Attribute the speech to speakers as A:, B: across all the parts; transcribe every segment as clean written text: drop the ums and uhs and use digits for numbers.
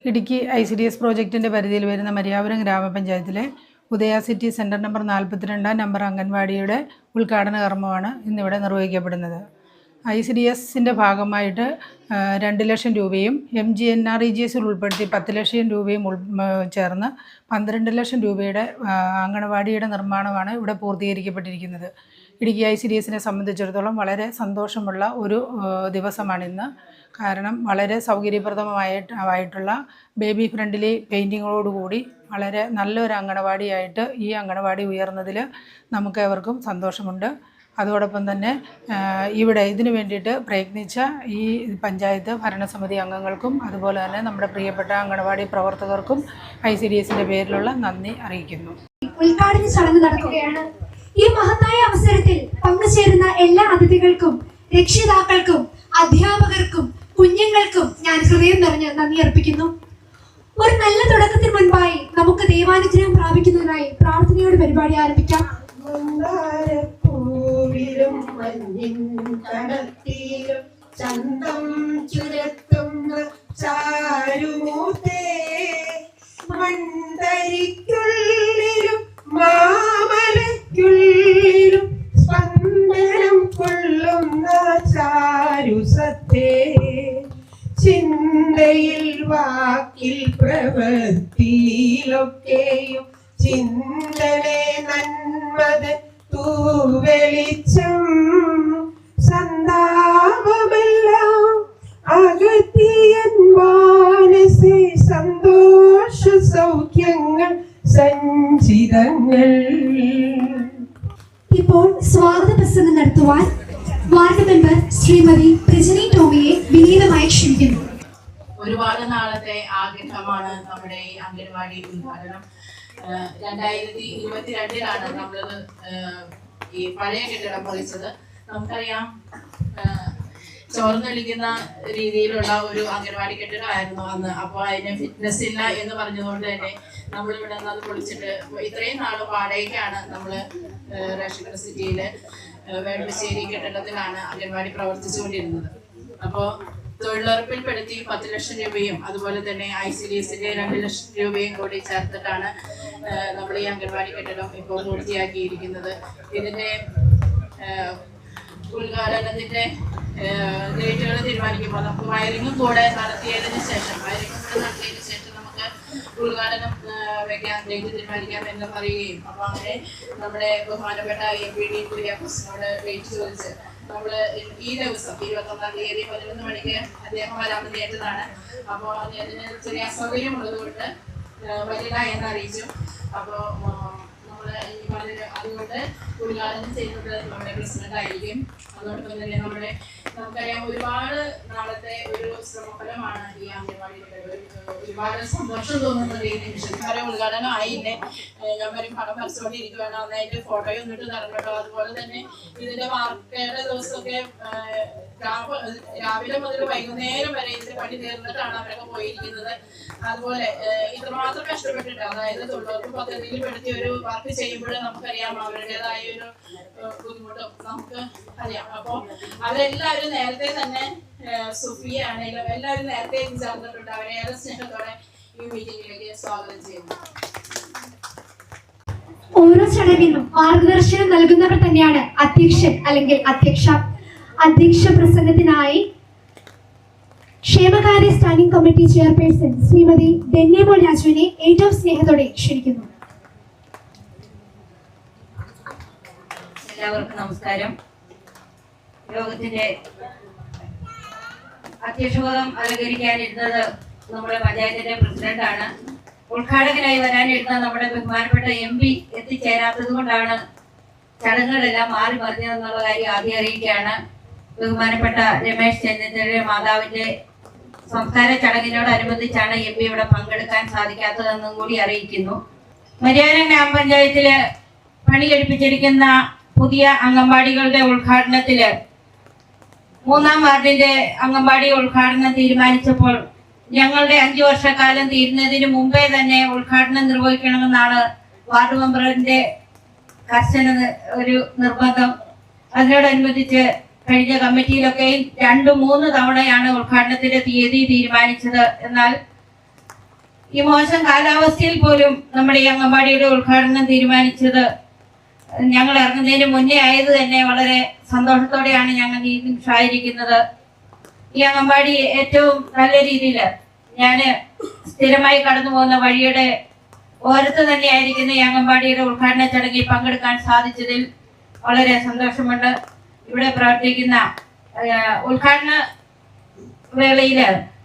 A: Idukki ICDS പ്രോജക്റ്റിൻ്റെ പരിധിയിൽ വരുന്ന മരിയാപുരം ഗ്രാമപഞ്ചായത്തിലെ ഉദയ സിറ്റി സെൻറ്റർ നമ്പർ 42 നമ്പർ അംഗൻവാടിയുടെ ഉദ്ഘാടന കർമ്മമാണ് ഇന്നിവിടെ നിർവഹിക്കപ്പെടുന്നത്. ICDSൻ്റെ ഭാഗമായിട്ട് 2 ലക്ഷം രൂപയും MGNREGS ഉൾപ്പെടുത്തി 10 ലക്ഷം രൂപയും ചേർന്ന് 12 ലക്ഷം രൂപയുടെ അംഗൻവാടിയുടെ നിർമ്മാണമാണ് ഇവിടെ പൂർത്തീകരിക്കപ്പെട്ടിരിക്കുന്നത്. ഇടുക്കി ICDSനെ സംബന്ധിച്ചിടത്തോളം വളരെ സന്തോഷമുള്ള ഒരു ദിവസമാണിന്ന്. കാരണം വളരെ സൗകര്യപ്രദമായിട്ടുള്ള ബേബി ഫ്രണ്ട്ലി പെയിൻറ്റിങ്ങോടുകൂടി വളരെ നല്ലൊരു അംഗനവാടിയായിട്ട് ഈ അംഗനവാടി ഉയർന്നതിൽ നമുക്ക് ഏവർക്കും സന്തോഷമുണ്ട്. അതോടൊപ്പം തന്നെ ഇവിടെ ഇതിനു വേണ്ടിയിട്ട് പ്രയത്നിച്ച ഈ പഞ്ചായത്ത് ഭരണസമിതി അംഗങ്ങൾക്കും അതുപോലെ തന്നെ നമ്മുടെ പ്രിയപ്പെട്ട അംഗനവാടി പ്രവർത്തകർക്കും ICDSൻ്റെ പേരിലുള്ള നന്ദി അറിയിക്കുന്നു.
B: ഉദ്ഘാടന ചടങ്ങ് നടക്കുകയാണ്. ഈ മഹത്തായ അവസരത്തിൽ പങ്കുചേരുന്ന എല്ലാ അതിഥികൾക്കും രക്ഷിതാക്കൾക്കും അധ്യാപകർക്കും കുഞ്ഞുങ്ങൾക്കും ഞാൻ ഹൃദയം നിറഞ്ഞ് നന്ദി അർപ്പിക്കുന്നു. ഒരു നല്ല തുടക്കത്തിന് മുൻപായി നമുക്ക് ദൈവാനുഗ്രഹം പ്രാപിക്കുന്നതിനായി പ്രാർത്ഥനയോടെ പരിപാടി ആരംഭിക്കാം.
C: ചന്തം ചുരത്തുന്ന ചാരുമൂത്തേ മണ്ടരിക്കുള്ളിലും മാമലയ്ക്കുള്ളിലും സ്പന്ദനം കൊള്ളുന്ന ചാരുസത്തേ ചിന്തയിൽ വാക്കിൽ പ്രവൃത്തിയിലൊക്കെയും ചിന്തനെ നന്മത് തൂവെളിച്ചം സന്താപമെല്ലാം അകത്തിയൻ മാനസേ സന്തോഷ സൗഖ്യങ്ങൾ സഞ്ചിതങ്ങൾ.
B: ഇപ്പോൾ സ്വാഗത പ്രസംഗം നടത്തുവാൻ വാർഡ് മെമ്പർ ശ്രീമതി രജനി ടോമിയെ വിനീതമായി ക്ഷണിക്കുന്നു.
D: ഒരുപാട് നാളത്തെ ആഗ്രഹമാണ് നമ്മുടെ ഈ അംഗൻവാടി ഉദ്ഘാടനം. 2022 നമ്മളത് ഈ പഴയ കെട്ടിടം പൊളിച്ചത്. നമുക്കറിയാം, ചോർന്നൊലിക്കുന്ന രീതിയിലുള്ള ഒരു അംഗൻവാടി കെട്ടിടമായിരുന്നു അന്ന്. അപ്പോൾ അതിന് ഫിറ്റ്നസ് ഇല്ല എന്ന് പറഞ്ഞതുകൊണ്ട് തന്നെ നമ്മളിവിടെ നിന്ന് അത് പൊളിച്ചിട്ട് ഇത്രയും നാൾ വാടകയ്ക്കാണ് നമ്മൾ റേഷൻ സിറ്റിയില് വേളശ്ശേരി കെട്ടിടത്തിലാണ് അംഗൻവാടി പ്രവർത്തിച്ചുകൊണ്ടിരുന്നത്. അപ്പോൾ തൊഴിലുറപ്പിൽപ്പെടുത്തി 10 ലക്ഷം രൂപയും അതുപോലെ തന്നെ ICDSന്റെ 2 ലക്ഷം രൂപയും കൂടി ചേർത്തിട്ടാണ് നമ്മൾ ഈ അംഗൻവാടി കെട്ടിടം ഇപ്പോൾ പൂർത്തിയാക്കിയിരിക്കുന്നത്. ഇതിന്റെ ഉദ്ഘാടനത്തിന്റെ ഡേറ്റുകൾ തീരുമാനിക്കുമ്പോൾ നമുക്ക് വയറിങ്ങും കൂടെ നടത്തിയതിനു ശേഷം നമുക്ക് ഉദ്ഘാടനം വെക്കാൻ ഡേറ്റ് തീരുമാനിക്കാം എന്ന് പറയുകയും അപ്പോൾ അങ്ങനെ നമ്മുടെ ബഹുമാനപ്പെട്ട MPD കുര്യാക്കോസിനോട് ഡേറ്റ് ചോദിച്ച് നമ്മൾ ഈ ദിവസം 21-ാം തീയതി 11 മണിക്ക് അദ്ദേഹം വരാമെന്ന് ഏറ്റതാണ്. അപ്പോൾ അദ്ദേഹത്തിന് ചെറിയ അസൗകര്യമുള്ളതുകൊണ്ട് വരില്ല എന്ന് അറിയിച്ചു. അപ്പോൾ നമ്മൾ ഈ പറഞ്ഞ അതുകൊണ്ട് ഉദ്ഘാടനം ചെയ്യുന്നത് നമ്മുടെ പ്രസിഡന്റ് ആയിരിക്കും. അതോടൊപ്പം തന്നെ നമുക്കറിയാം, ഒരുപാട് നാളത്തെ ഒരു ശ്രമഫലമാണ് ഈ അംഗൻവാടിയുടെ. ഒരുപാട് സന്തോഷം തോന്നുന്ന ഈ നിമിഷം ഉദ്ഘാടനം ആയില്ലേ. ഞാൻ വരും പടം വരച്ചുകൊണ്ടിരിക്കുകയാണ്. നന്നായിട്ട് ഫോട്ടോയും ഒന്നിട്ട് നടക്കട്ടോ. അതുപോലെ തന്നെ ഇതിന്റെ വാർത്തയുടെ ദിവസമൊക്കെ രാവിലെ മുതൽ വൈകുന്നേരം വരെ ഇതിന്റെ പണി തീർന്നിട്ടാണ് അവരൊക്കെ പോയിരിക്കുന്നത്. അതുപോലെ ഇത്രമാത്രം കഷ്ടപ്പെട്ടിട്ട്, അതായത് തൊഴിലുറപ്പ് പദ്ധതിയിൽ പെടുത്തിയ ഒരു വർക്ക് ചെയ്യുമ്പോഴും നമുക്കറിയാം അവരുടേതായ ഒരു ബുദ്ധിമുട്ടും നമുക്ക് അറിയാം. അപ്പോൾ അവരെല്ലാവരും നേരത്തെ തന്നെ സുഫിയ ആണെങ്കിലും എല്ലാവരും നേരത്തെ ചേർന്നിട്ടുണ്ട്. അവരെ ഏറെ സ്നേഹത്തോടെ ഈ മീറ്റിംഗിലേക്ക് സ്വാഗതം ചെയ്യുന്നു.
B: ഓരോ ചടങ്ങിനും മാർഗദർശനം നൽകുന്നവർ തന്നെയാണ് അധ്യക്ഷൻ അല്ലെങ്കിൽ അധ്യക്ഷ പ്രസംഗത്തിനായി ക്ഷേമകാര്യ സ്റ്റാൻഡിംഗ് കമ്മിറ്റി ചെയർപേഴ്സൺ ശ്രീമതി ഡെന്നിമോൾ രാജുവിനെ ഏറ്റവും സ്നേഹത്തോടെ ക്ഷണിക്കുന്നു.
E: എല്ലാവർക്കും നമസ്കാരം. യോഗത്തിന്റെ അധ്യക്ഷപദം അലങ്കരിക്കാനിരുന്നത് നമ്മുടെ പഞ്ചായത്തിന്റെ പ്രസിഡന്റാണ്. ഉദ്ഘാടകനായി വരാനിരുന്ന നമ്മുടെ ബഹുമാനപ്പെട്ട MP എത്തിച്ചേരാത്തത് കൊണ്ടാണ് ചടങ്ങുകളെല്ലാം മാറി മറിഞ്ഞതെന്നുള്ള കാര്യം ആദ്യം അറിയിക്കുകയാണ്. ബഹുമാനപ്പെട്ട രമേശ് ചെന്നിത്തലയുടെ മാതാവിന്റെ സംസ്കാര ചടങ്ങിനോടനുബന്ധിച്ചാണ് MP ഇവിടെ പങ്കെടുക്കാൻ സാധിക്കാത്തതെന്നും കൂടി അറിയിക്കുന്നു. മരിയാപുരം ഗ്രാമപഞ്ചായത്തില് പണി കഴിപ്പിച്ചിരിക്കുന്ന പുതിയ അംഗൻവാടികളുടെ ഉദ്ഘാടനത്തില് 3-ാം വാർഡിന്റെ അംഗൻവാടി ഉദ്ഘാടനം തീരുമാനിച്ചപ്പോൾ ഞങ്ങളുടെ 5 വർഷക്കാലം തീരുന്നതിന് മുമ്പേ തന്നെ ഉദ്ഘാടനം നിർവഹിക്കണമെന്നാണ് വാർഡ് മെമ്പറിന്റെ കർശന ഒരു നിർബന്ധം. അതിനോടനുബന്ധിച്ച് കഴിഞ്ഞ കമ്മിറ്റിയിലൊക്കെ 2-3 തവണയാണ് ഉദ്ഘാടനത്തിന്റെ തീയതി തീരുമാനിച്ചത്. എന്നാൽ ഈ മോശം കാലാവസ്ഥയിൽ പോലും നമ്മുടെ ഈ അംഗൻവാടിയുടെ ഉദ്ഘാടനം തീരുമാനിച്ചത് ഞങ്ങൾ ഇറങ്ങുന്നതിന് മുന്നേ ആയത് തന്നെ വളരെ സന്തോഷത്തോടെയാണ് ഞങ്ങൾ ഈ നിമിഷമായിരിക്കുന്നത്. ഈ അംഗൻവാടി ഏറ്റവും നല്ല രീതിയിൽ ഞാൻ സ്ഥിരമായി കടന്നു പോകുന്ന വഴിയുടെ ഓരത്ത് തന്നെയായിരിക്കുന്ന ഈ അംഗൻവാടിയുടെ ഉദ്ഘാടന ചടങ്ങിൽ പങ്കെടുക്കാൻ സാധിച്ചതിൽ വളരെ സന്തോഷമുണ്ട്. ഇവിടെ പ്രവർത്തിക്കുന്ന ഉദ്ഘാടന വേളയിൽ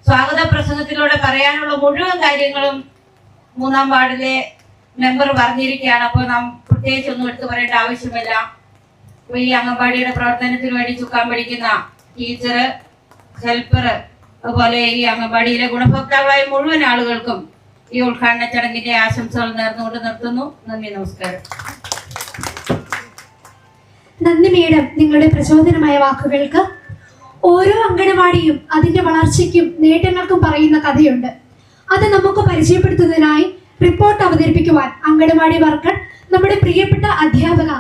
E: സ്വാഗത പ്രസംഗത്തിലൂടെ പറയാനുള്ള മുഴുവൻ കാര്യങ്ങളും 3-ാം വാർഡിലെ മെമ്പർ പറഞ്ഞിരിക്കുകയാണ്. അപ്പോൾ നാം പ്രത്യേകിച്ച് ഒന്നും എടുത്തു പറയേണ്ട ആവശ്യമില്ല. ഈ അംഗൻവാടിയുടെ പ്രവർത്തനത്തിന് വേണ്ടി ചുക്കാൻ പിടിക്കുന്ന ടീച്ചർ, ഹെൽപ്പർ, അതുപോലെ ഈ അംഗൻവാടിയിലെ ഗുണഭോക്താക്കളായ മുഴുവൻ ആളുകൾക്കും ഈ ഉദ്ഘാടന ചടങ്ങിന്റെ ആശംസകൾ നേർന്നുകൊണ്ട് നിർത്തുന്നു. നന്ദി, നമസ്കാരം.
B: നന്ദി മേഡം, നിങ്ങളുടെ പ്രചോദനമായ വാക്കുകൾക്ക്. ഓരോ അങ്കണവാടിയും അതിന്റെ വളർച്ചയ്ക്കും നേട്ടങ്ങൾക്കും പറയുന്ന കഥയുണ്ട്. അത് നമുക്ക് പരിചയപ്പെടുത്തുന്നതിനായി റിപ്പോർട്ട് അവതരിപ്പിക്കുവാൻ അങ്കണവാടി വർക്കർ നമ്മുടെ പ്രിയപ്പെട്ട അധ്യാപക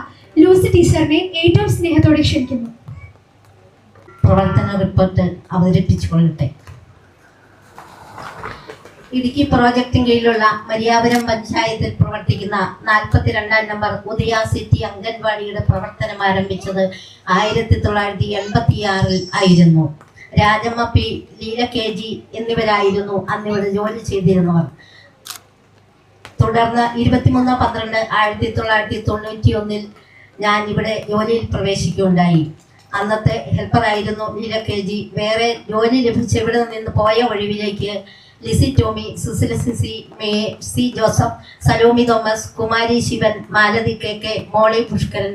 B: ലൂസി ടീച്ചറിനെ ഏറ്റവും സ്നേഹത്തോടെ ക്ഷണിക്കുന്നു.
F: പ്രവർത്തന റിപ്പോർട്ട് അവതരിപ്പിച്ചുകൊള്ളട്ടെ. ഇടുക്കി പ്രോജക്റ്റിന് കീഴിലുള്ള മരിയാപുരം പഞ്ചായത്തിൽ പ്രവർത്തിക്കുന്ന 42-ാം നമ്പർ ഉദയ സിറ്റി അംഗൻവാടിയുടെ പ്രവർത്തനം ആരംഭിച്ചത് 1986 ആയിരുന്നു. രാജമ്മ പി, ലീല KG എന്നിവരായിരുന്നു അന്നിവിടെ ജോലി ചെയ്തിരുന്നവർ. തുടർന്ന് 23/12/1991 ഞാൻ ഇവിടെ ജോലിയിൽ പ്രവേശിക്കുകയുണ്ടായി. അന്നത്തെ ഹെൽപ്പറായിരുന്നു ലീല KG. വേറെ ജോലി ലഭിച്ച് ഇവിടെ നിന്ന് പോയ ഒഴിവിലേക്ക് Lissy Tomy, Susila CC, C Joseph, Salome Thomas, Kumari Sivan, Malathi KK, Molly Pushkaran,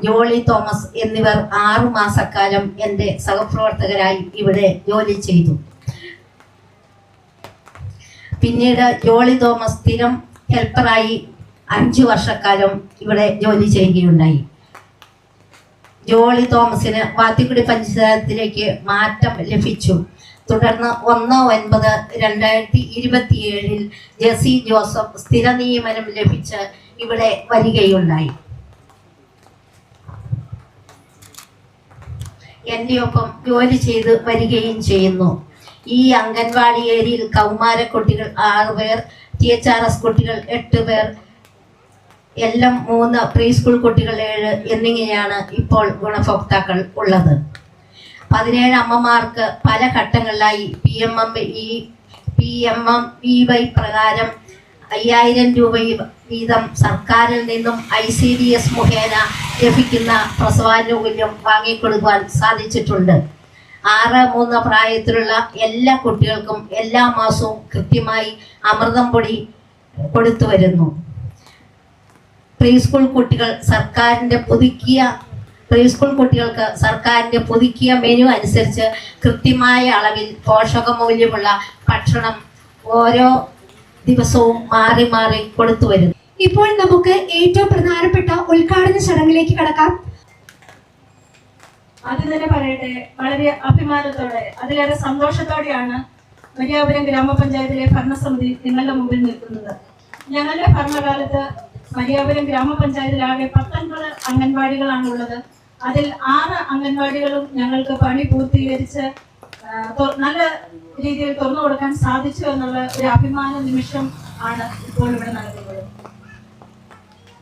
F: Jolly Thomas എന്നിവർ 6 മാസക്കാലം എൻ്റെ സഹപ്രവർത്തകരായി ഇവിടെ ജോലി ചെയ്തു. പിന്നീട് ജോളി തോമസ് സ്ഥിരം ഹെൽപ്പറായി 5 വർഷക്കാലം ഇവിടെ ജോലി ചെയ്യുകയുണ്ടായി. ജോളി തോമസിന് വാത്തിക്കുടി പഞ്ചായത്തിലേക്ക് മാറ്റം ലഭിച്ചു. തുടർന്ന് 1/9/2027 ജെസി ജോസഫ് സ്ഥിര നിയമനം ലഭിച്ച് ഇവിടെ വരികയുണ്ടായി. എൻ്റെ ഒപ്പം ജോലി ചെയ്ത് വരികയും ചെയ്യുന്നു. ഈ അംഗൻവാടി ഏരിയയിൽ കൗമാരക്കുട്ടികൾ 6 പേർ, THRS കുട്ടികൾ 8 പേർ, എല്ലാം 3, പ്രീ സ്കൂൾ കുട്ടികൾ 7 എന്നിങ്ങനെയാണ് ഇപ്പോൾ ഗുണഭോക്താക്കൾ ഉള്ളത്. 17 അമ്മമാർക്ക് പല ഘട്ടങ്ങളിലായി PMMVY പ്രകാരം 5000 രൂപ വീതം സർക്കാരിൽ നിന്നും ICDS മുഖേന ലഭിക്കുന്ന പ്രസവാനുകൂല്യം വാങ്ങിക്കൊടുക്കുവാൻ സാധിച്ചിട്ടുണ്ട്. 6-3 പ്രായത്തിലുള്ള എല്ലാ കുട്ടികൾക്കും എല്ലാ മാസവും കൃത്യമായി അമൃതം പൊടി കൊടുത്തു വരുന്നു. പ്രീ സ്കൂൾ കുട്ടികൾക്ക് സർക്കാരിൻ്റെ പുതുക്കിയ മെനു അനുസരിച്ച് കൃത്യമായ അളവിൽ പോഷകമൂല്യമുള്ള ഭക്ഷണം ഓരോ ദിവസവും മാറി മാറി കൊടുത്തു വരുന്നു.
B: ഇപ്പോൾ നമുക്ക് ഏറ്റവും പ്രധാനപ്പെട്ട ഉദ്ഘാടന ചടങ്ങിലേക്ക് കടക്കാം.
G: ആദ്യം തന്നെ പറയട്ടെ, വളരെ അഭിമാനത്തോടെ അതിലേറെ സന്തോഷത്തോടെയാണ് മരിയാപുരം ഗ്രാമപഞ്ചായത്തിലെ ഭരണസമിതി നിങ്ങളുടെ മുമ്പിൽ നിൽക്കുന്നത്. ഞങ്ങളുടെ ഭരണകാലത്ത് മരിയാപുരം ഗ്രാമപഞ്ചായത്തിലാകെ 19 അംഗൻവാടികളാണുള്ളത്. അതിൽ 6 അംഗൻവാടികളും ഞങ്ങൾക്ക് പണി പൂർത്തീകരിച്ച് നല്ല രീതിയിൽ തുറന്നു കൊടുക്കാൻ സാധിച്ചു എന്നുള്ള ഒരു അഭിമാന നിമിഷം ആണ് ഇപ്പോൾ ഇവിടെ നടക്കുന്നത്.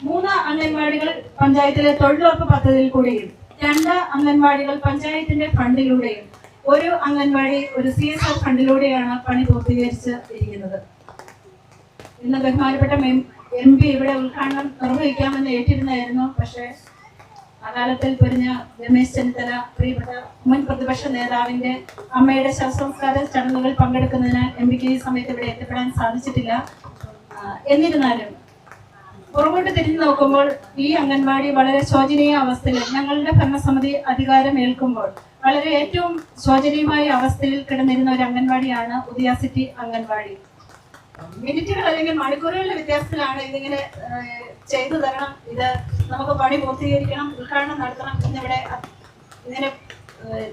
G: 3 അംഗൻവാടികൾ പഞ്ചായത്തിലെ തൊഴിലുറപ്പ് പദ്ധതിയിൽ കൂടെയും 2 അംഗൻവാടികൾ പഞ്ചായത്തിന്റെ ഫണ്ടിലൂടെയും 1 അംഗൻവാടി ഒരു CSR ഫണ്ടിലൂടെയാണ് പണി പൂർത്തീകരിച്ച് ഇരിക്കുന്നത്. ഇന്ന് ബഹുമാനപ്പെട്ട MP ഇവിടെ ഉദ്ഘാടനം നിർവഹിക്കാമെന്ന് ഏറ്റിരുന്നായിരുന്നു. പക്ഷേ അകാലത്തിൽ പൊരിഞ്ഞ രമേശ് ചെന്നിത്തല പ്രിയപ്പെട്ട മുൻ പ്രതിപക്ഷ നേതാവിന്റെ അമ്മയുടെ ശവസംസ്കാര ചടങ്ങുകൾ പങ്കെടുക്കുന്നതിന് MPക്ക് ഈ സമയത്ത് ഇവിടെ എത്തിപ്പെടാൻ സാധിച്ചിട്ടില്ല. എന്നിരുന്നാലും പുറകോട്ട് തിരിഞ്ഞു നോക്കുമ്പോൾ ഈ അംഗൻവാടി വളരെ ശോചനീയ അവസ്ഥയിൽ, ഞങ്ങളുടെ ഭരണസമിതി അധികാരം ഏൽക്കുമ്പോൾ വളരെ ഏറ്റവും ശോചനീയമായ അവസ്ഥയിൽ കിടന്നിരുന്ന ഒരു അംഗൻവാടിയാണ് ഉദയ സിറ്റി അംഗൻവാടി. മിനിറ്റുകൾ അല്ലെങ്കിൽ മണിക്കൂറുകളുടെ വ്യത്യാസത്തിലാണ് ഇതിങ്ങനെ ചെയ്തു തരണം, ഇത് നമുക്ക് പണി പൂർത്തീകരിക്കണം, ഉദ്ഘാടനം നടത്തണം എന്നിവിടെ ഇങ്ങനെ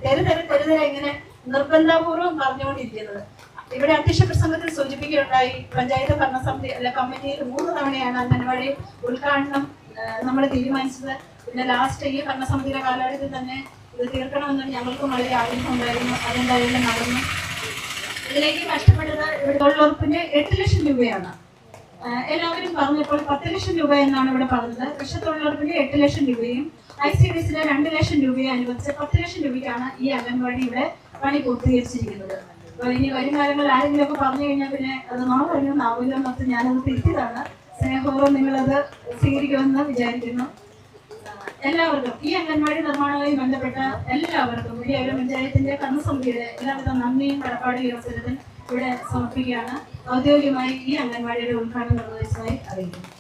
G: തെരുതെരെ ഇങ്ങനെ നിർബന്ധപൂർവ്വം പറഞ്ഞുകൊണ്ടിരിക്കുന്നത്. ഇവിടെ അധ്യക്ഷ പ്രസംഗത്തിൽ സൂചിപ്പിക്കുകയുണ്ടായി, പഞ്ചായത്ത് ഭരണസമിതി അല്ല കമ്മിറ്റിയിൽ 3 തവണയാണ് അംഗൻവാടി ഉദ്ഘാടനം നമ്മൾ തീരുമാനിച്ചത്. പിന്നെ ലാസ്റ്റ് ഈ ഭരണസമിതിയുടെ കാലഘട്ടത്തിൽ തന്നെ ഇത് തീർക്കണമെന്ന് ഞങ്ങൾക്കും വളരെ ആഗ്രഹം ഉണ്ടായിരുന്നു. അതെന്തായാലും നടന്നു. ഇതിലേക്ക് കഷ്ടപ്പെട്ടത് ഇവിടെ തൊഴിലുറപ്പിന്റെ 8 ലക്ഷം രൂപയാണ്. എല്ലാവരും പറഞ്ഞപ്പോൾ 10 ലക്ഷം രൂപ എന്നാണ് ഇവിടെ പറഞ്ഞത്. പക്ഷെ തൊഴിലുറപ്പിന്റെ 8 ലക്ഷം രൂപയും ICDSലെ 2 ലക്ഷം രൂപയും അനുവദിച്ച് 10 ലക്ഷം രൂപയ്ക്കാണ് ഈ അംഗൻവാടി ഇവിടെ പണി പൂർത്തീകരിച്ചിരിക്കുന്നത്. അപ്പോൾ ഇനി വരും കാലങ്ങളിൽ ആരെങ്കിലും ഒക്കെ പറഞ്ഞു കഴിഞ്ഞാൽ പിന്നെ അത് നുണ പറഞ്ഞൊന്നാവില്ല എന്നൊക്കെ ഞാനത് തിരുത്തിയതാണ്. സ്നേഹപൂർവ്വം നിങ്ങളത് സ്വീകരിക്കുമെന്ന് വിചാരിക്കുന്നു. എല്ലാവർക്കും ഈ അംഗൻവാടി നിർമ്മാണവുമായി ബന്ധപ്പെട്ട എല്ലാവർക്കും മരിയാപുരം പഞ്ചായത്തിന്റെ കർമ്മസമിതിയുടെ എല്ലാവിധ നന്ദിയും കടപ്പാടും ഈ അവസരത്തിൽ ഇവിടെ സമർപ്പിക്കുകയാണ്. ഔദ്യോഗികമായി ഈ അംഗൻവാടിയുടെ ഉദ്ഘാടനം നിർവഹിച്ചതായി അറിയിക്കുന്നു.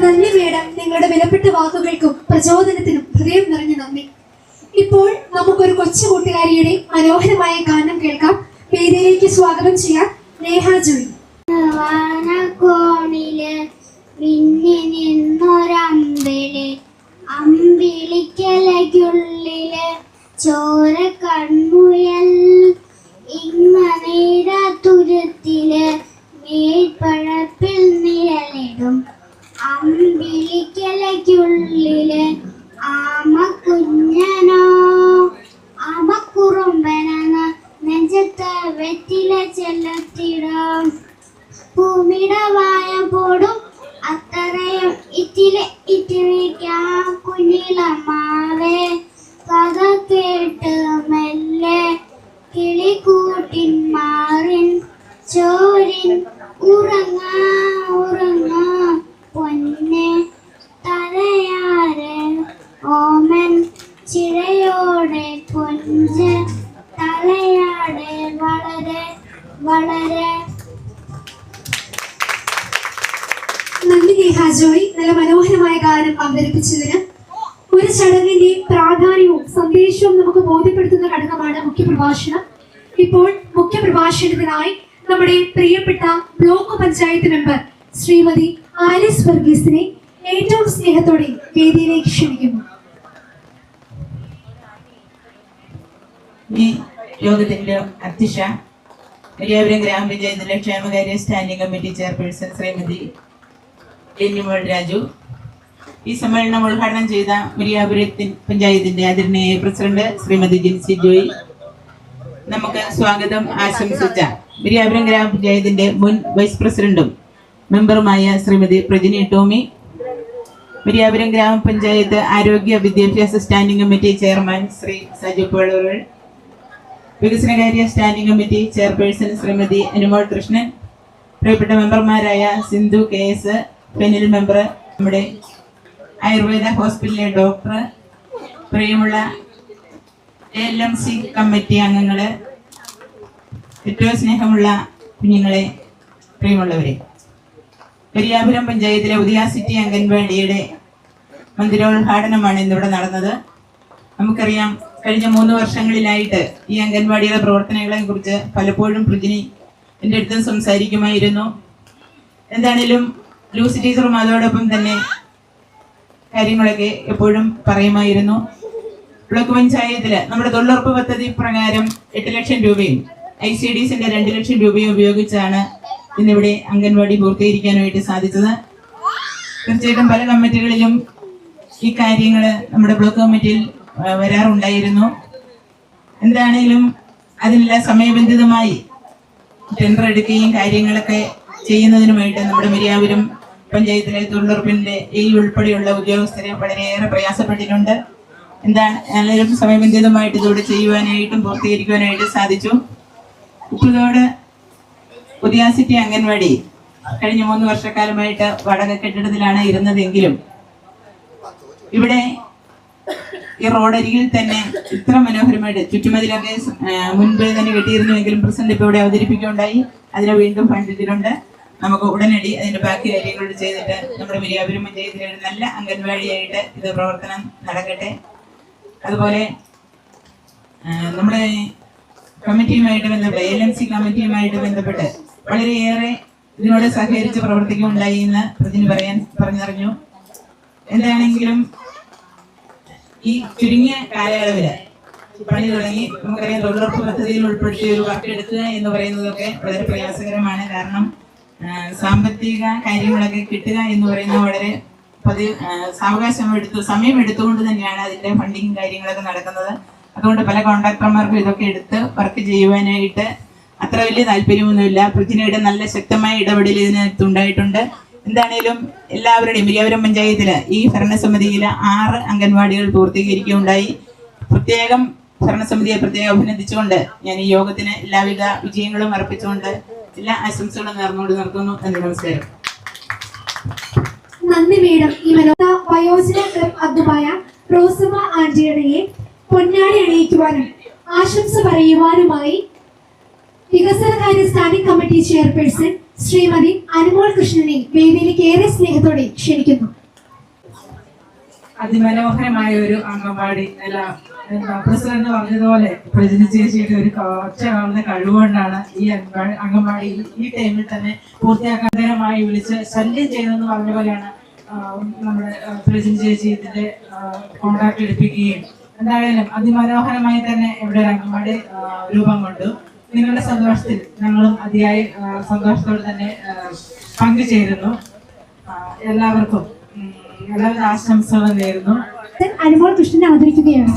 B: നന്ദി മേഡം, നിങ്ങളുടെ വിലപ്പെട്ട വാക്കുകൾക്കും പ്രചോദനത്തിനും ഹൃദയം നിറഞ്ഞ നന്ദി. ഇപ്പോൾ നമുക്കൊരു കൊച്ചു കൂട്ടുകാരിയുടെ മനോഹരമായ ഗാനം കേൾക്കാം. വേദിയിലേക്ക് സ്വാഗതം ചെയ്യാൻ നേഹ ജോയി.
H: വാനക്കോണില് മിന്നി നിന്നൊരമ്പിളി, അമ്പിളിക്കലയ്ക്കുള്ളില് ചോര കൺമുയൽ, ഇങ്ങനീര തുരുത്തില് മേൽപ്പഴപ്പിൽ നിഴലിടും, അമ്പിളിക്കലയ്ക്കുള്ളില് ആമക്കുഞ്ഞനോ ആമക്കുറുമ്പനെന്ന് നെഞ്ചത്ത് വെറ്റില ചെല്ലത്തിടാം, ഭൂമിയുടെ പോടും അത്രയും ഇറ്റിരിക്കാം കുഞ്ഞിളമാവേ, കഥ കേട്ട് മെല്ലെ കിളിക്കൂട്ടിൻ മാറിൻ ചോരിൻ ഉറങ്ങാ ഉറങ്ങാ പൊന്നെ തലയാരെ ഓമൻ ചിഴയോടെ കൊഞ്ച് തലയാടെ വളരെ വളരെ.
B: നന്ദി നേഹ ജോയി, നല്ല മനോഹരമായ ഗാനം അവതരിപ്പിച്ചതിന്. ഒരു ചടങ്ങിന്റെ പ്രാധാന്യവും സന്ദേശവും നമുക്ക് ബോധ്യപ്പെടുത്തുന്ന ഘടകമാണ് മുഖ്യപ്രഭാഷണം. ഇപ്പോൾ മുഖ്യപ്രഭാഷണത്തിനായി നമ്മുടെ പ്രിയപ്പെട്ട ബ്ലോക്ക് പഞ്ചായത്ത് മെമ്പർ ശ്രീമതി ആലിസ് വർഗീസിനെ ഏറ്റവും സ്നേഹത്തോടെ വേദിയിലേക്ക് ക്ഷണിക്കുന്നു.
I: ഈ യോഗത്തിന്റെ അധ്യക്ഷ മരിയാപുരം ഗ്രാമപഞ്ചായത്തിലെ ക്ഷേമകാര്യ standing committee chairperson Shrimati Ennumol Raju, ഈ സമ്മേളനം ഉദ്ഘാടനം ചെയ്ത മരിയാപുരം പഞ്ചായത്തിന്റെ ആദരണീയ പ്രസിഡന്റ് ശ്രീമതി ജിൻസി ജോയി, നമുക്ക് സ്വാഗതം ആശംസിച്ച മരിയാപുരം ഗ്രാമപഞ്ചായത്തിന്റെ മുൻ വൈസ് പ്രസിഡന്റും മെമ്പറുമായ ശ്രീമതി പ്രജിനി ടോമി, മരിയാപുരം ഗ്രാമപഞ്ചായത്ത് ആരോഗ്യ വിദ്യാഭ്യാസ standing committee chairman Shri Saju Peloor, വികസനകാര്യ standing committee chairperson Shrimati Anumol Krishnan, പ്രിയപ്പെട്ട മെമ്പർമാരായ സിന്ധു KS, ഫെനിൽ മെമ്പർ, നമ്മുടെ ആയുർവേദ ഹോസ്പിറ്റലിലെ ഡോക്ടർ, പ്രിയമുള്ള ALMC കമ്മിറ്റി അംഗങ്ങള്, ഏറ്റവും സ്നേഹമുള്ള കുഞ്ഞുങ്ങളെ, പ്രിയമുള്ളവരെ, പെരിയാപുരം പഞ്ചായത്തിലെ ഉദയ സിറ്റി അംഗൻവാടിയുടെ മന്ദിരോദ്ഘാടനമാണ് ഇന്നിവിടെ നടന്നത്. നമുക്കറിയാം, കഴിഞ്ഞ 3 വർഷങ്ങളിലായിട്ട് ഈ അംഗൻവാടിയുടെ പ്രവർത്തനങ്ങളെ കുറിച്ച് പലപ്പോഴും പൃഥ്വി എൻ്റെ അടുത്തും സംസാരിക്കുമായിരുന്നു. എന്താണേലും ലൂസി ടീച്ചറും അതോടൊപ്പം തന്നെ കാര്യങ്ങളൊക്കെ എപ്പോഴും പറയുമായിരുന്നു. ബ്ലോക്ക് പഞ്ചായത്തിൽ നമ്മുടെ തൊഴിലുറപ്പ് പദ്ധതി പ്രകാരം 8 ലക്ഷം രൂപയും ICDSന്റെ 2 ലക്ഷം രൂപയും ഉപയോഗിച്ചാണ് ഇന്നിവിടെ അംഗൻവാടി പൂർത്തീകരിക്കാനായിട്ട് സാധിച്ചത്. തീർച്ചയായിട്ടും പല കമ്മിറ്റികളിലും ഈ കാര്യങ്ങൾ നമ്മുടെ ബ്ലോക്ക് കമ്മിറ്റിയിൽ വരാറുണ്ടായിരുന്നു. എന്താണേലും അതിനെല്ലാം സമയബന്ധിതമായി ടെൻഡർ എടുക്കുകയും കാര്യങ്ങളൊക്കെ ചെയ്യുന്നതിനുമായിട്ട് നമ്മുടെ പെരിയാപുരം പഞ്ചായത്തിലെ തൊഴിലുറപ്പിന്റെ ഉൾപ്പെടെയുള്ള ഉദ്യോഗസ്ഥരെ വളരെയേറെ പ്രയാസപ്പെട്ടിട്ടുണ്ട്. എന്തായാലും സമയബന്ധിതമായിട്ട് ഇതോടെ ചെയ്യുവാനായിട്ടും പൂർത്തീകരിക്കുവാനായിട്ട് സാധിച്ചു. ഉപ്പുതോട് ഉദയ സിറ്റി അംഗൻവാടി കഴിഞ്ഞ 3 വർഷക്കാലമായിട്ട് വാടക കെട്ടിടത്തിലാണ് ഇരുന്നതെങ്കിലും ഇവിടെ ഈ റോഡരികിൽ തന്നെ ഇത്ര മനോഹരമായിട്ട് ചുറ്റുമതിലൊക്കെ മുൻപ് തന്നെ കെട്ടിയിരുന്നുവെങ്കിലും പ്രസിഡന്റ് ഇപ്പോൾ ഇവിടെ അവതരിപ്പിക്കുകയുണ്ടായി. അതിന് വീണ്ടും ഫണ്ടിട്ടുണ്ട്. നമുക്ക് ഉടനടി അതിന്റെ ബാക്കി കാര്യങ്ങൾ ചെയ്തിട്ട് നമ്മുടെ പെരിയാപുരം പഞ്ചായത്തിലെ ഒരു നല്ല അംഗൻവാടിയായിട്ട് ഇത് പ്രവർത്തനം നടക്കട്ടെ. അതുപോലെ നമ്മുടെ കമ്മിറ്റിയുമായിട്ട് ബന്ധപ്പെട്ട് LMC കമ്മിറ്റിയുമായിട്ട് ബന്ധപ്പെട്ട് വളരെയേറെ ഇതിനോട് സഹകരിച്ച് പ്രവർത്തിക്കുകയുണ്ടായി എന്ന് പ്രതിന് പറഞ്ഞറിഞ്ഞു. എന്താണെങ്കിലും ഈ ചുരുങ്ങിയ കാലയളവില് പണി തുടങ്ങി നമുക്കറിയാം, തൊഴിലുറപ്പ് പദ്ധതിയിൽ ഉൾപ്പെടുത്തിയ ഒരു വർക്ക് എടുക്കുക എന്ന് പറയുന്നതൊക്കെ വളരെ പ്രയാസകരമാണ്. കാരണം സാമ്പത്തിക കാര്യങ്ങളൊക്കെ കിട്ടുക എന്ന് പറയുന്നത് വളരെ സമയം എടുത്തുകൊണ്ട് തന്നെയാണ് അതിന്റെ ഫണ്ടിങ് കാര്യങ്ങളൊക്കെ നടക്കുന്നത്. അതുകൊണ്ട് പല കോൺട്രാക്ടർമാർക്കും ഇതൊക്കെ എടുത്ത് വർക്ക് ചെയ്യുവാനായിട്ട് അത്ര വലിയ താല്പര്യമൊന്നുമില്ല. പൃഥ്വിയുടെ നല്ല ശക്തമായ ഇടപെടൽ ഇതിനകത്തുണ്ടായിട്ടുണ്ട്. എന്താണേലും എല്ലാവരുടെയും പെരിയാപുരം പഞ്ചായത്തില് ഈ ഭരണസമിതിയിൽ 6 അംഗൻവാടികൾ പൂർത്തീകരിക്കുകയുണ്ടായി. പ്രത്യേകം ഭരണസമിതിയെ പ്രത്യേകം അഭിനന്ദിച്ചുകൊണ്ട് ഞാൻ ഈ യോഗത്തിന് എല്ലാവിധ വിജയങ്ങളും അർപ്പിച്ചുകൊണ്ട് എല്ലാ ആശംസകളും നേർന്നുകൊണ്ട് നിർത്തുന്നു. നന്ദി, നമസ്കാരം.
B: നന്ദി മേഡം. ഈ വയോജന ക്ലബ് അംഗമായ റോസമ്മ ആന്റിയടയെ പൊന്നാടി അണിയിക്കുവാനും ആശംസ പറയുവാനുമായി വികസനകാര്യ standing committee chairperson Shrimati Anumol കൃഷ്ണനെ വേദിയിലേക്ക് ഏറെ സ്നേഹത്തോടെ ക്ഷണിക്കുന്നു.
J: അതിമനോഹരമായ ഒരു അംഗൻവാടി പ്രസിഡന്റ് പറഞ്ഞതുപോലെ പ്രജിനി ചേച്ചിയുടെ ഒരു ഒറ്റ കഴിവുകൊണ്ടാണ് ഈ അംഗൻവാടി ഈ ടൈമിൽ തന്നെ പൂർത്തിയാക്കാന്തരമായി വിളിച്ച് ശല്യം ചെയ്തെന്ന് പറഞ്ഞ പോലെയാണ് നമ്മുടെ പ്രജിനി ചേച്ചി ഇതിന്റെ കോൺട്രാക്ട് എടുപ്പിക്കുകയും എന്തായാലും അതിമനോഹരമായി തന്നെ ഇവിടെ ഒരു അംഗൻവാടി രൂപം കൊണ്ടു. നിങ്ങളുടെ സന്തോഷത്തിൽ ഞങ്ങളും അതിയായി സന്തോഷത്തോടെ തന്നെ പങ്കുചേരുന്നു. എല്ലാവർക്കും എല്ലാവിധ ആശംസകളും നേരുന്നു.
B: അനുമോൾ കൃഷ്ണനെ അവതരിക്കുകയാണ്.